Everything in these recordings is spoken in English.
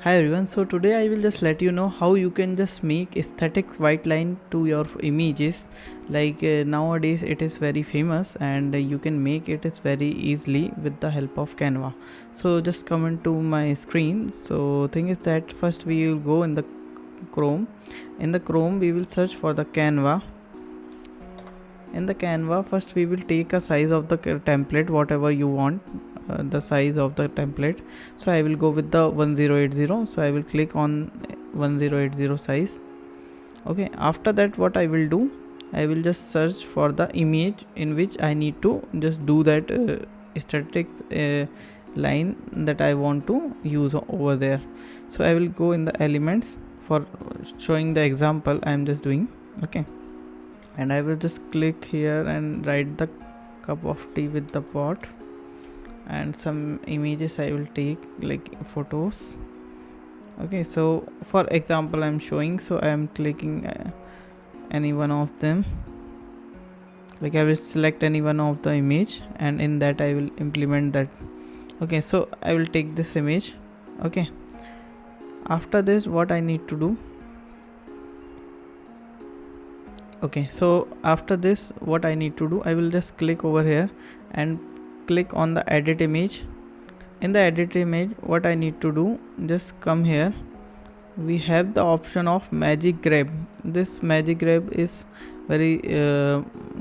Hi everyone, so today I will just let you know how you can just make aesthetic white line to your images. Nowadays it is very famous and you can make it is very easily with the help of Canva. So just come into my screen. So thing is that first we will go in the Chrome. In the Chrome we will search for the Canva. In the Canva first we will take a size of the template whatever you want, the size of the template. So I will go with the 1080, so I will click on 1080 size. Okay, after that what I will do, I will just search for the image in which I need to just do that static line that I want to use over there. So I will go in the elements. For showing the example I am just doing. Okay, and I will just click here and write the cup of tea with the pot, and some images I will take like photos. Okay, so for example I'm showing, so I am clicking any one of them. Like I will select any one of the image and in that I will implement that. Okay, so I will take this image. Okay, after this what I need to do, okay, so after this what I need to do, I will just click over here and click on the edit image. In the edit image what I need to do, just come here. We have the option of magic grab. This magic grab is very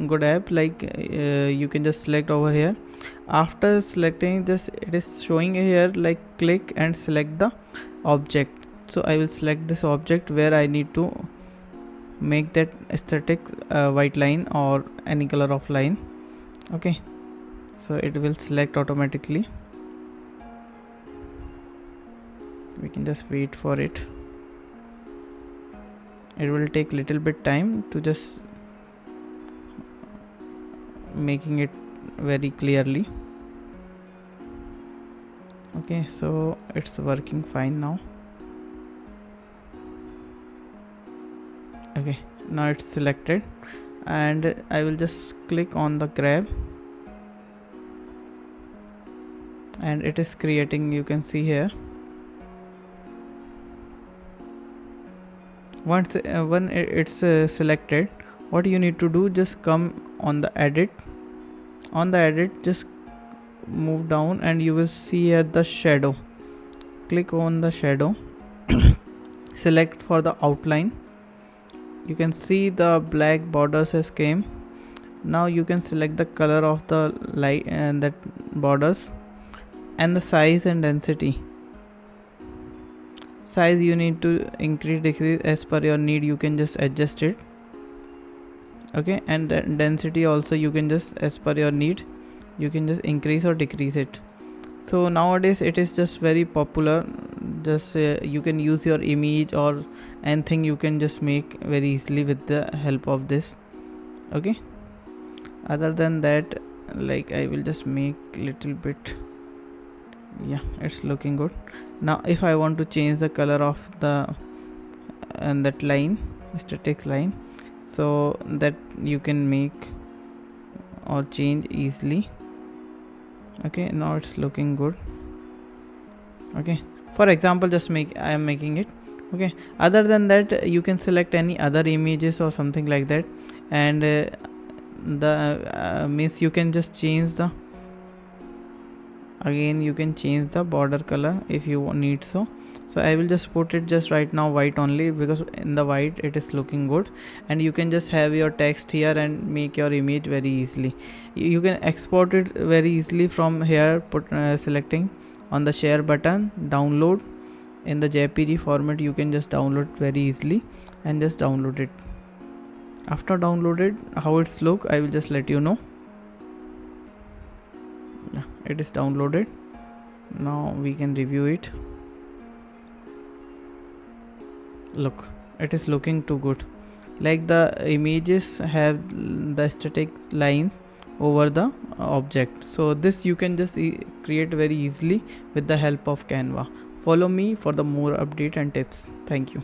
good app. You can just select over here. After selecting this, it is showing here like click and select the object. So I will select this object where I need to make that aesthetic white line or any color of line. Okay, so it will select automatically. We can just wait for it. It will take little bit time to just making it very clearly. Okay, so it's working fine now. Okay, now it's selected and I will just click on the grab and it is creating, you can see here. Once when it's selected, what you need to do, just come on the edit. On the edit, just move down and you will see here the shadow. Click on the shadow. Select for the outline. You can see the black borders has came. Now you can select the color of the light and that borders and the size and density. Size you need to increase decrease as per your need, you can just adjust it. Okay, and density also you can just as per your need, you can just increase or decrease it. So nowadays it is just very popular. Just you can use your image or anything, you can just make very easily with the help of this. Okay, other than that, like I will just make little bit. Yeah, it's looking good. Now if I want to change the color of the and that line, static line, so that you can make or change easily. Okay, now it's looking good. Okay, for example just I am making it. Okay, other than that you can select any other images or something like that, and the means you can just change the, again you can change the border color if you need. So I will just put it just right now white only, because in the white it is looking good, and you can just have your text here and make your image very easily. You can export it very easily from here, selecting on the share button, download in the JPG format. You can just download very easily and just download it. After downloaded, how it's look, I will just let you know. Yeah, it is downloaded. Now we can review it. Look, it is looking too good. Like the images have the static lines over the object. So this you can just create very easily with the help of Canva. Follow me for the more update and tips. Thank you.